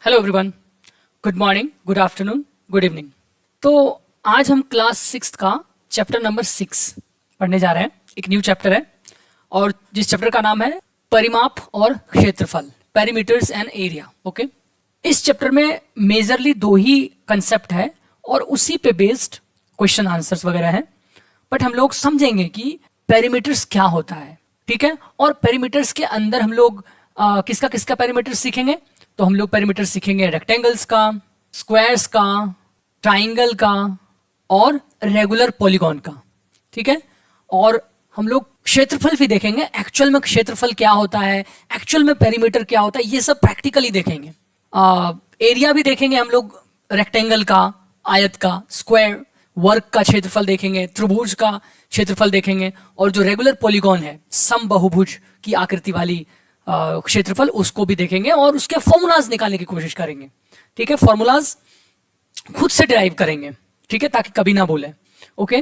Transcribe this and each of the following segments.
Hello everyone, good morning, good afternoon, good evening. तो आज हम क्लास 6 का चैप्टर नंबर 6 पढ़ने जा रहे हैं। एक न्यू चैप्टर है और जिस चैप्टर का नाम है परिमाप और क्षेत्रफल, पेरीमीटर्स एंड एरिया। ओके, इस चैप्टर में मेजरली दो ही कंसेप्ट है और उसी पे बेस्ड क्वेश्चन आंसर्स वगैरह हैं। बट हम लोग समझेंगे कि पेरीमीटर्स क्या होता है, ठीक है। और पेरीमीटर्स के अंदर हम लोग किसका किसका पेरीमीटर सीखेंगे। तो हम लोग पेरीमीटर सीखेंगे रेक्टेंगल्स का, स्क्वायर्स का, ट्राइंगल का और रेगुलर पॉलीगॉन का, ठीक है। और हम लोग क्षेत्रफल भी देखेंगे, एक्चुअल में क्षेत्रफल क्या होता है, एक्चुअल में पेरीमीटर क्या होता है, ये सब प्रैक्टिकली देखेंगे। एरिया भी देखेंगे हम लोग, रेक्टेंगल का, आयत का, स्क्वायर, वर्ग का क्षेत्रफल देखेंगे, त्रिभुज का क्षेत्रफल देखेंगे और जो रेगुलर पॉलीगॉन है, समबाहुभुज की आकृति वाली क्षेत्रफल, उसको भी देखेंगे और उसके फॉर्मूलाज निकालने की कोशिश करेंगे, ठीक है। फॉर्मूलाज खुद से डिराइव करेंगे, ठीक है, ताकि कभी ना भूलें। ओके,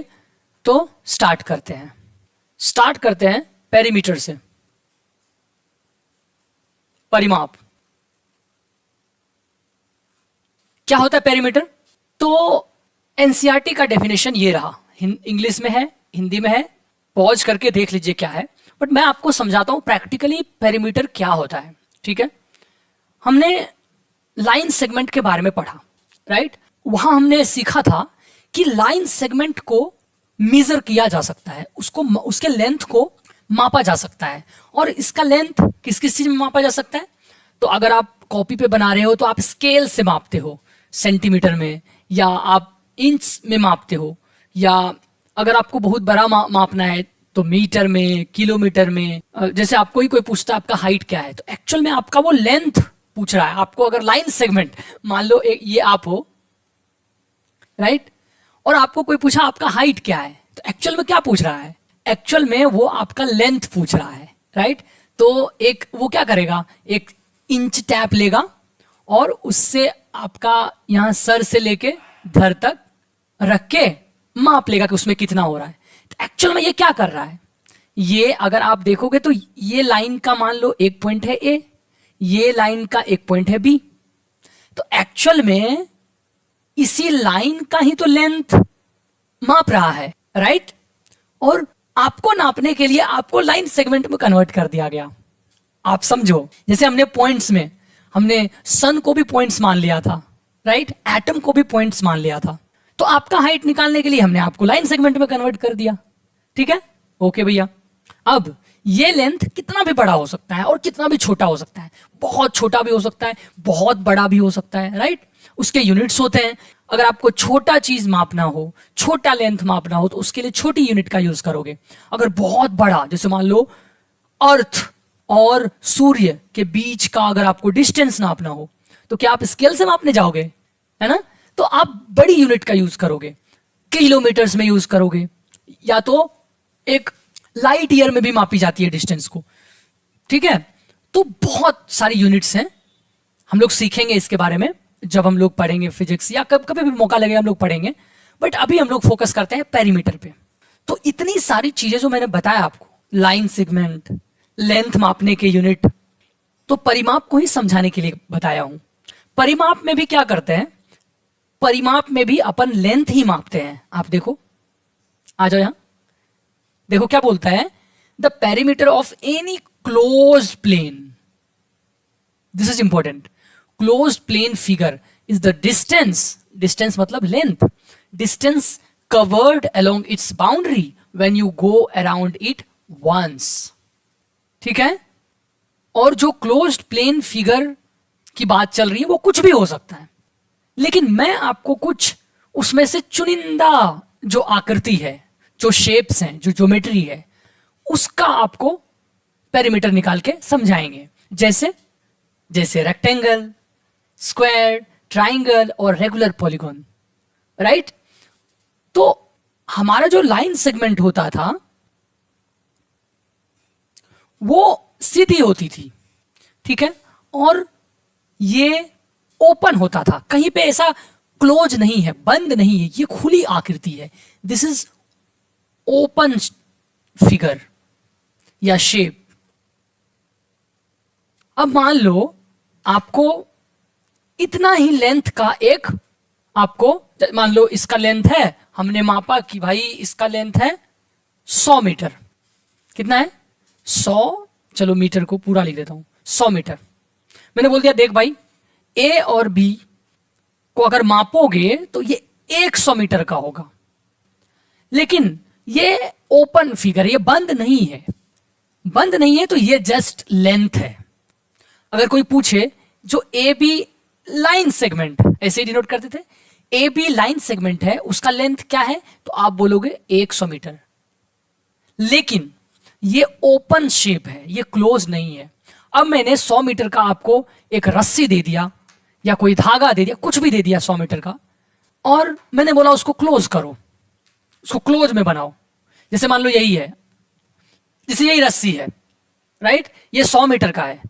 तो स्टार्ट करते हैं पेरीमीटर से। परिमाप क्या होता है पेरीमीटर? तो एनसीईआरटी का डेफिनेशन ये रहा, इंग्लिश में है, हिंदी में है, पॉज करके देख लीजिए क्या है। बट मैं आपको समझाता हूं प्रैक्टिकली पेरीमीटर क्या होता है, ठीक है। हमने लाइन सेगमेंट के बारे में पढ़ा, राइट। वहां हमने सीखा था कि लाइन सेगमेंट को मेजर किया जा सकता है, उसको उसके लेंथ को मापा जा सकता है। और इसका लेंथ किस किस चीज में मापा जा सकता है? तो अगर आप कॉपी पे बना रहे हो तो आप स्केल से मापते हो, सेंटीमीटर में, या आप इंच में मापते हो, या अगर आपको बहुत बड़ा मापना है तो मीटर में, किलोमीटर में। जैसे आपको ही कोई पूछता है आपका हाइट क्या है, तो एक्चुअल में आपका वो लेंथ पूछ रहा है आपको। अगर लाइन सेगमेंट मान लो ये आप हो, राइट, और आपको कोई पूछा आपका हाइट क्या है, तो एक्चुअल में क्या पूछ रहा है? एक्चुअल में वो आपका लेंथ पूछ रहा है, राइट। तो एक वो क्या करेगा, एक इंच टैप लेगा और उससे आपका यहां सर से लेके धर तक रख के माप लेगा कि उसमें कितना हो रहा है। तो एक्चुअल में ये क्या कर रहा है, ये अगर आप देखोगे तो ये लाइन का मान लो एक पॉइंट है ए, ये लाइन का एक पॉइंट है बी। तो एक्चुअल में इसी लाइन का ही तो लेंथ माप रहा है, राइट। और आपको नापने के लिए आपको लाइन सेगमेंट में कन्वर्ट कर दिया गया। आप समझो, जैसे हमने पॉइंट्स में, हमने सन को भी पॉइंट्स मान लिया था, राइट, एटम को भी पॉइंट्स मान लिया था। तो आपका हाइट निकालने के लिए हमने आपको लाइन सेगमेंट में कन्वर्ट कर दिया, ठीक है। ओके भैया, अब ये लेंथ कितना भी बड़ा हो सकता है और कितना भी छोटा हो सकता है, बहुत छोटा भी हो सकता है, बहुत बड़ा भी हो सकता है, राइट। उसके यूनिट्स होते हैं। अगर आपको छोटा चीज मापना हो, छोटा लेंथ मापना हो, तो उसके लिए छोटी यूनिट का यूज करोगे। अगर बहुत बड़ा, जैसे मान लो अर्थ और सूर्य के बीच का अगर आपको डिस्टेंस नापना हो, तो क्या आप स्केल से मापने जाओगे? है ना। तो आप बड़ी यूनिट का यूज करोगे, किलोमीटर्स में यूज करोगे, या तो एक लाइट ईयर में भी मापी जाती है डिस्टेंस को, ठीक है। तो बहुत सारी यूनिट्स हैं, हम लोग सीखेंगे इसके बारे में जब हम लोग पढ़ेंगे फिजिक्स, या कभी भी मौका लगेगा हम लोग पढ़ेंगे। बट अभी हम लोग फोकस करते हैं पेरीमीटर पे। तो इतनी सारी चीजें जो मैंने बताया आपको, लाइन सेगमेंट, लेंथ मापने के यूनिट, तो परिमाप को ही समझाने के लिए बताया हूं। परिमाप में भी क्या करते हैं, परिमाप में भी अपन लेंथ ही मापते हैं। आप देखो, आ जाओ यहां, देखो क्या बोलता है, the perimeter of any close plane, this is important, close plane figure is the distance, distance मतलब length, distance covered along its boundary when you go around it once, ठीक है। और जो क्लोज्ड प्लेन फिगर की बात चल रही है वो कुछ भी हो सकता है, लेकिन मैं आपको कुछ उसमें से चुनिंदा जो आकृति है, जो शेप्स हैं, जो ज्योमेट्री है, उसका आपको पेरीमीटर निकाल के समझाएंगे। जैसे जैसे रेक्टेंगल, स्क्वायर, ट्राइंगल और रेगुलर पॉलीगॉन, राइट। तो हमारा जो लाइन सेगमेंट होता था वो सीधी होती थी, ठीक है, और ये ओपन होता था, कहीं पे ऐसा क्लोज नहीं है, बंद नहीं है, ये खुली आकृति है। दिस इज ओपन फिगर या शेप। अब मान लो आपको इतना ही लेंथ का एक आपको, मान लो इसका लेंथ है, हमने मापा कि भाई इसका लेंथ है 100 मीटर। कितना है? 100, चलो मीटर को पूरा लिख देता हूं, 100 मीटर। मैंने बोल दिया देख भाई, ए और बी को अगर मापोगे तो ये 100 मीटर का होगा, लेकिन ये ओपन फिगर, ये बंद नहीं है। बंद नहीं है तो ये जस्ट लेंथ है। अगर कोई पूछे जो ए बी लाइन सेगमेंट, ऐसे ही डिनोट करते थे, ए बी लाइन सेगमेंट है, उसका लेंथ क्या है, तो आप बोलोगे 100 मीटर। लेकिन ये ओपन शेप है, ये क्लोज नहीं है। अब मैंने 100 मीटर का आपको एक रस्सी दे दिया या कोई धागा दे दिया, कुछ भी दे दिया 100 मीटर का, और मैंने बोला उसको क्लोज करो, उसको क्लोज में बनाओ। जैसे मान लो यही है, जैसे यही रस्सी है, राइट, ये 100 मीटर का है।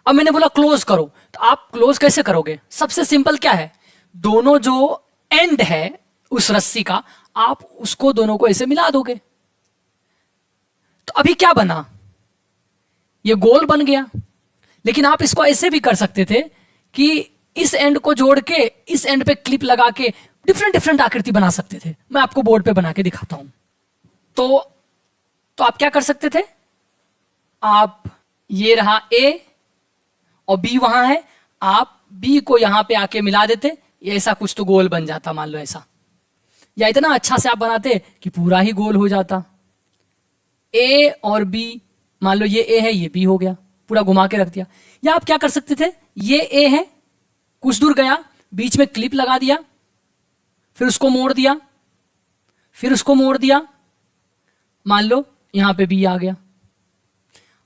अब मैंने बोला क्लोज करो, तो आप क्लोज कैसे करोगे? सबसे सिंपल क्या है, दोनों जो एंड है उस रस्सी का, आप उसको दोनों को ऐसे मिला दोगे। तो अभी क्या बना, ये गोल बन गया। लेकिन आप इसको ऐसे भी कर सकते थे कि इस एंड को जोड़ के इस एंड पे क्लिप लगा के डिफरेंट डिफरेंट आकृति बना सकते थे। मैं आपको बोर्ड पे बना के दिखाता हूं। तो आप क्या कर सकते थे, आप ये रहा ए और बी वहां है, आप बी को यहां पे आके मिला देते, ये ऐसा कुछ तो गोल बन जाता, मान लो ऐसा, या इतना अच्छा से आप बनाते कि पूरा ही गोल हो जाता। ए और बी, मान लो ये ए है, ये बी हो गया, पूरा घुमा के रख दिया। या आप क्या कर सकते थे, ये ए है, कुछ दूर गया, बीच में क्लिप लगा दिया, फिर उसको मोड़ दिया, फिर उसको मोड़ दिया, मान लो यहां पे बी आ गया।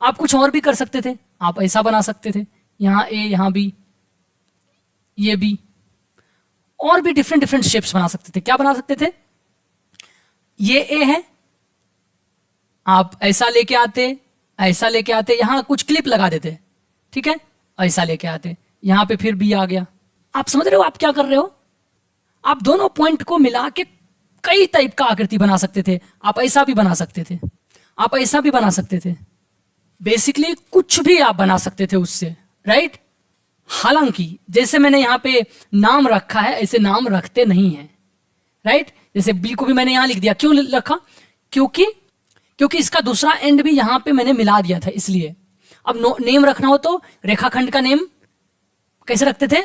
आप कुछ और भी कर सकते थे, आप ऐसा बना सकते थे, यहां ए यहां बी, ये बी, और भी डिफरेंट डिफरेंट शेप्स बना सकते थे। क्या बना सकते थे, ये ए है, आप ऐसा लेके आते, ऐसा लेके आते, यहां कुछ क्लिप लगा देते, ठीक है, ऐसा लेके आते, यहां पे फिर बी आ गया। आप समझ रहे हो आप क्या कर रहे हो? आप दोनों पॉइंट को मिला के कई टाइप का आकृति बना सकते थे। आप ऐसा भी बना सकते थे, आप ऐसा भी बना सकते थे, बेसिकली कुछ भी आप बना सकते थे उससे, राइट। हालांकि जैसे मैंने यहां पे नाम रखा है, ऐसे नाम रखते नहीं है, राइट। जैसे बी को भी मैंने यहां लिख दिया, क्यों रखा, क्योंकि इसका दूसरा एंड भी यहां पे मैंने मिला दिया था, इसलिए। अब नेम रखना हो तो रेखाखंड का नेम कैसे रखते थे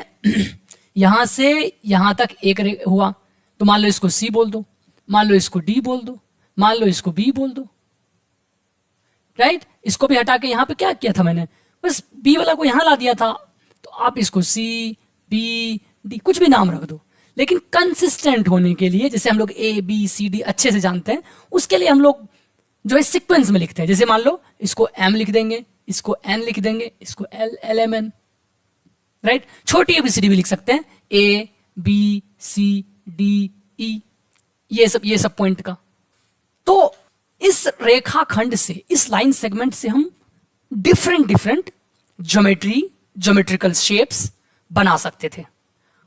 यहां से यहां तक एक हुआ, तो मान लो इसको सी बोल दो, मान लो इसको डी बोल दो, मान लो इसको बी बोल दो, राइट। इसको भी हटा के यहां पे क्या किया था मैंने, बस बी वाला को यहां ला दिया था। तो आप इसको सी बी डी कुछ भी नाम रख दो, लेकिन कंसिस्टेंट होने के लिए, जैसे हम लोग ए बी सी डी अच्छे से जानते हैं, उसके लिए हम लोग जो है सीक्वेंस में लिखते हैं। जैसे मान लो इसको एम लिख देंगे, इसको एन लिख देंगे, इसको L L M N, right. छोटी एबीसीडी भी लिख सकते हैं, ए बी सी डी ई, ये सब पॉइंट का। तो इस रेखाखंड से, इस लाइन सेगमेंट से हम डिफरेंट डिफरेंट ज्योमेट्रिकल शेप्स बना सकते थे।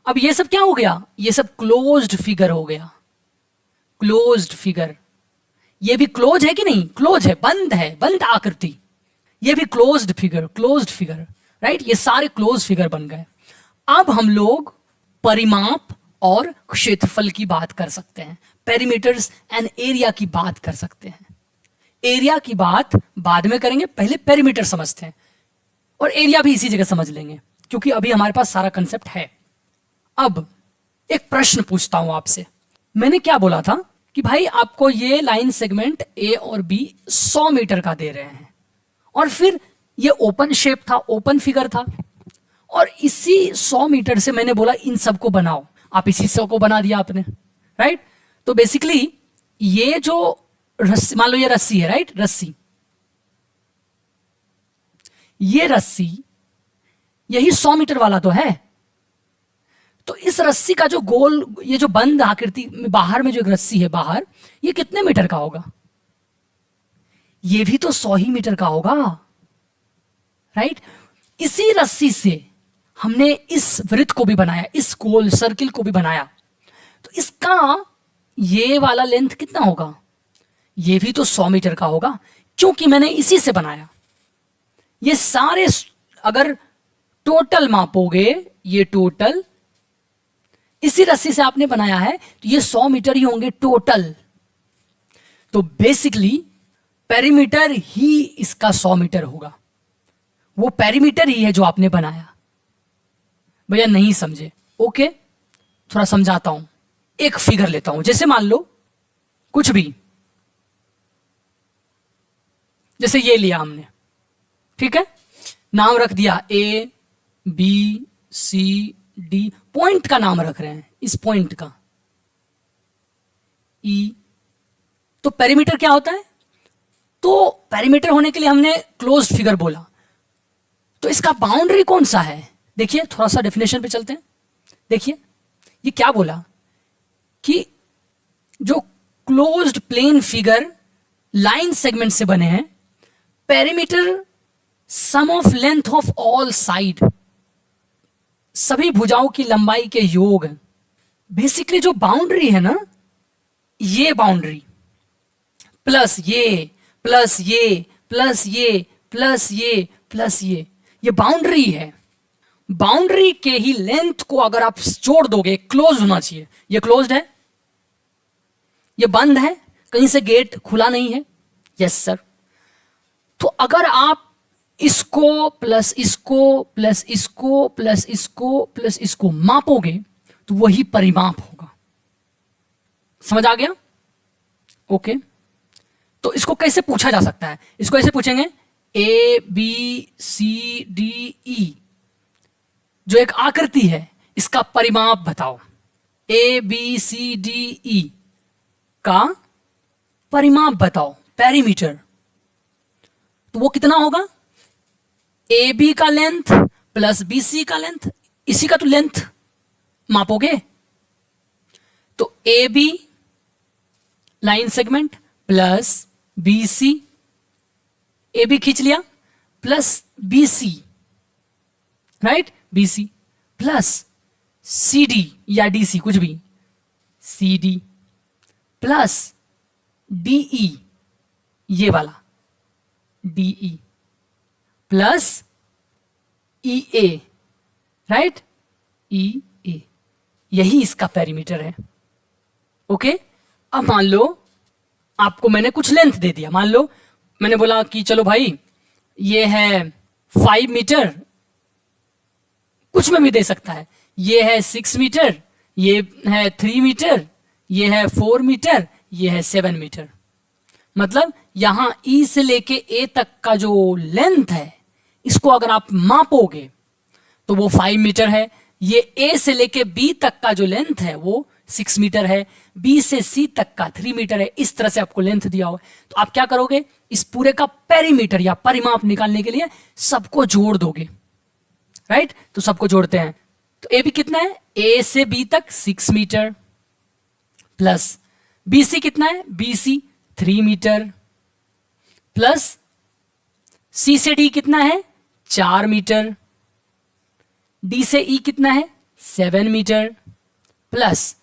अब ये सब क्या हो गया, ये सब क्लोज्ड फिगर हो गया, क्लोज्ड फिगर। ये भी क्लोज है कि नहीं, क्लोज है, बंद आकृति। ये भी क्लोज्ड फिगर, राइट। ये सारे क्लोज फिगर बन गए। अब हम लोग परिमाप और क्षेत्रफल की बात कर सकते हैं, पेरीमीटर्स एंड एरिया की बात कर सकते हैं। एरिया की बात बाद में करेंगे, पहले पेरीमीटर समझते हैं, और एरिया भी इसी जगह समझ लेंगे, क्योंकि अभी हमारे पास सारा कंसेप्ट है। अब एक प्रश्न पूछता हूं आपसे, मैंने क्या बोला था कि भाई आपको ये लाइन सेगमेंट ए और बी 100 मीटर का दे रहे हैं, और फिर ये ओपन शेप था, ओपन फिगर था, और इसी 100 मीटर से मैंने बोला इन सबको बनाओ। आप इसी सबको बना दिया आपने, राइट। तो बेसिकली ये जो रस्सी, मान लो ये रस्सी है, राइट, रस्सी, ये रस्सी यही 100 मीटर वाला तो है। तो इस रस्सी का जो गोल, ये जो बंद आकृति में बाहर में जो एक रस्सी है बाहर, ये कितने मीटर का होगा, ये भी तो 100 ही मीटर का होगा, राइट। इसी रस्सी से हमने इस वृत्त को भी बनाया, इस गोल सर्किल को भी बनाया, तो इसका ये वाला लेंथ कितना होगा, ये भी तो 100 मीटर का होगा, क्योंकि मैंने इसी से बनाया। ये सारे अगर टोटल मापोगे ये टोटल, इसी रस्सी से आपने बनाया है तो ये 100 मीटर ही होंगे टोटल। तो बेसिकली पेरीमीटर ही इसका 100 मीटर होगा, वो पेरीमीटर ही है जो आपने बनाया। भैया नहीं समझे? ओके, थोड़ा समझाता हूं। एक फिगर लेता हूं, जैसे मान लो कुछ भी, जैसे ये लिया हमने, ठीक है, नाम रख दिया A B C D, point का नाम रख रहे हैं, इस पॉइंट का ई। तो पेरीमीटर क्या होता है? तो पेरीमीटर होने के लिए हमने क्लोज्ड फिगर बोला, तो इसका बाउंड्री कौन सा है? देखिए, थोड़ा सा डेफिनेशन पे चलते हैं। देखिए ये क्या बोला कि जो closed plane figure line segment से बने हैं, perimeter sum of length of all side, सभी भुजाओं की लंबाई के योग है। बेसिकली जो बाउंड्री है ना, ये बाउंड्री प्लस ये प्लस ये प्लस ये प्लस ये प्लस ये बाउंड्री है। बाउंड्री के ही लेंथ को अगर आप जोड़ दोगे, क्लोज होना चाहिए। ये क्लोज्ड है, ये बंद है, कहीं से गेट खुला नहीं है। Yes sir. तो अगर आप इसको प्लस इसको प्लस इसको प्लस इसको प्लस इसको मापोगे तो वही परिमाप होगा। समझ आ गया? ओके। तो इसको कैसे पूछा जा सकता है? इसको ऐसे पूछेंगे, ए बी सी डी ई जो एक आकृति है, इसका परिमाप बताओ। ए बी सी डी ई का परिमाप बताओ, पेरीमीटर। तो वो कितना होगा? ए बी का लेंथ प्लस बी सी का लेंथ, इसी का तो लेंथ मापोगे। तो A B line segment plus B C, A B खींच लिया, plus B C, right, B C plus C D या डी सी, कुछ भी, C D plus D E, ये वाला D E plus E A, right, E A, यही इसका perimeter है। ओके। अब मान लो आपको मैंने कुछ लेंथ दे दिया, मान लो मैंने बोला कि चलो भाई ये है 5 मीटर, कुछ में भी दे सकता है, ये है 6 मीटर, ये है 3 मीटर, ये है 4 मीटर, ये है 7 मीटर। मतलब यहां ई से लेके ए तक का जो लेंथ है, इसको अगर आप मापोगे तो वो 5 मीटर है। ये ए से लेके बी तक का जो लेंथ है वो 6 मीटर है, बी से सी तक का 3 मीटर है। इस तरह से आपको लेंथ दिया हुआ है। तो आप क्या करोगे? इस पूरे का पेरीमीटर या परिमाप निकालने के लिए सबको जोड़ दोगे, राइट। तो सबको जोड़ते हैं तो ए बी कितना है? ए से बी तक 6 मीटर प्लस बी सी कितना है? बी सी 3 मीटर प्लस सी से डी कितना है? 4 मीटर, डी से ई कितना है? 7 मीटर प्लस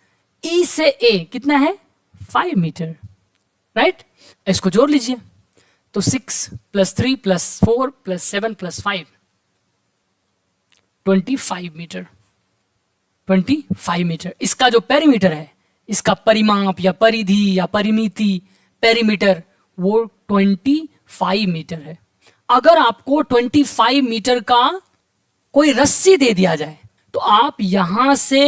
ई से ए कितना है? 5 मीटर, राइट। इसको जोड़ लीजिए तो 6 plus 3 plus 4 plus 7 plus 5, 25 metre. 25 metre इसका जो पेरीमीटर है, इसका परिमाप या परिधि या परिमिति, पेरीमीटर, वो 25 मीटर है। अगर आपको 25 मीटर का कोई रस्सी दे दिया जाए तो आप यहां से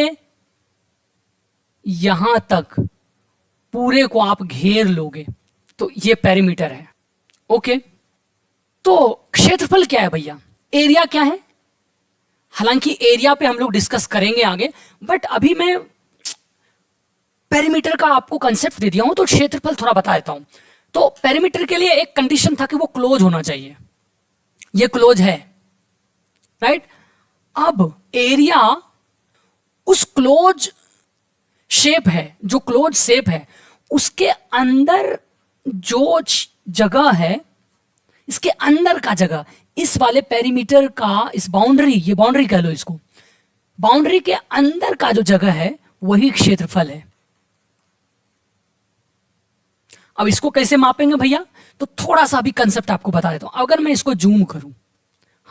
यहां तक पूरे को आप घेर लोगे, तो ये पेरीमीटर है। ओके। तो क्षेत्रफल क्या है भैया? एरिया क्या है? हालांकि एरिया पे हम लोग डिस्कस करेंगे आगे, बट अभी मैं पेरीमीटर का आपको कंसेप्ट दे दिया हूं तो क्षेत्रफल थोड़ा बता देता हूं। तो पेरीमीटर के लिए एक कंडीशन था कि वो क्लोज होना चाहिए, ये क्लोज है, राइट। अब एरिया उस क्लोज शेप है, जो क्लोज शेप है उसके अंदर जो जगह है, इसके अंदर का जगह, इस वाले पेरीमीटर का, इस बाउंड्री, ये बाउंड्री कह लो इसको, बाउंड्री के अंदर का जो जगह है वही क्षेत्रफल है। अब इसको कैसे मापेंगे भैया? तो थोड़ा सा अभी कंसेप्ट आपको बता देता हूं। अगर मैं इसको जूम करूं,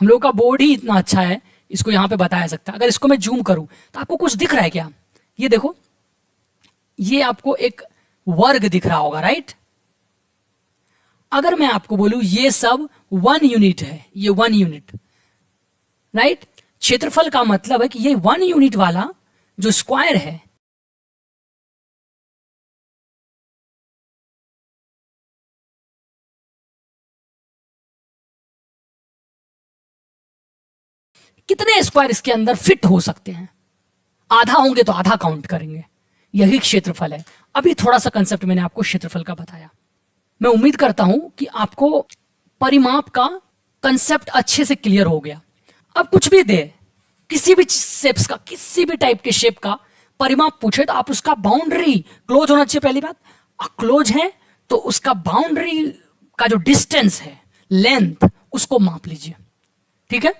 हम लोग का बोर्ड ही इतना अच्छा है इसको यहां पे बताया सकता है। अगर इसको मैं जूम करूं तो आपको कुछ दिख रहा है क्या? ये देखो, ये आपको एक वर्ग दिख रहा होगा, राइट? अगर मैं आपको बोलूं ये सब 1 यूनिट है, ये 1 यूनिट, राइट? क्षेत्रफल का मतलब है कि ये 1 यूनिट वाला जो स्क्वायर है, कितने स्क्वायर इसके अंदर फिट हो सकते हैं? आधा होंगे तो आधा काउंट करेंगे, यही क्षेत्रफल है। अभी थोड़ा सा कंसेप्ट मैंने आपको क्षेत्रफल का बताया। मैं उम्मीद करता हूं कि आपको परिमाप का कंसेप्ट अच्छे से क्लियर हो गया। अब कुछ भी दे, किसी भी शेप्स का, किसी भी टाइप के शेप का परिमाप पूछे तो आप उसका बाउंड्री क्लोज होना चाहिए। पहली बात, क्लोज है तो उसका बाउंड्री का जो डिस्टेंस है, लेंथ, उसको माप लीजिए, ठीक है?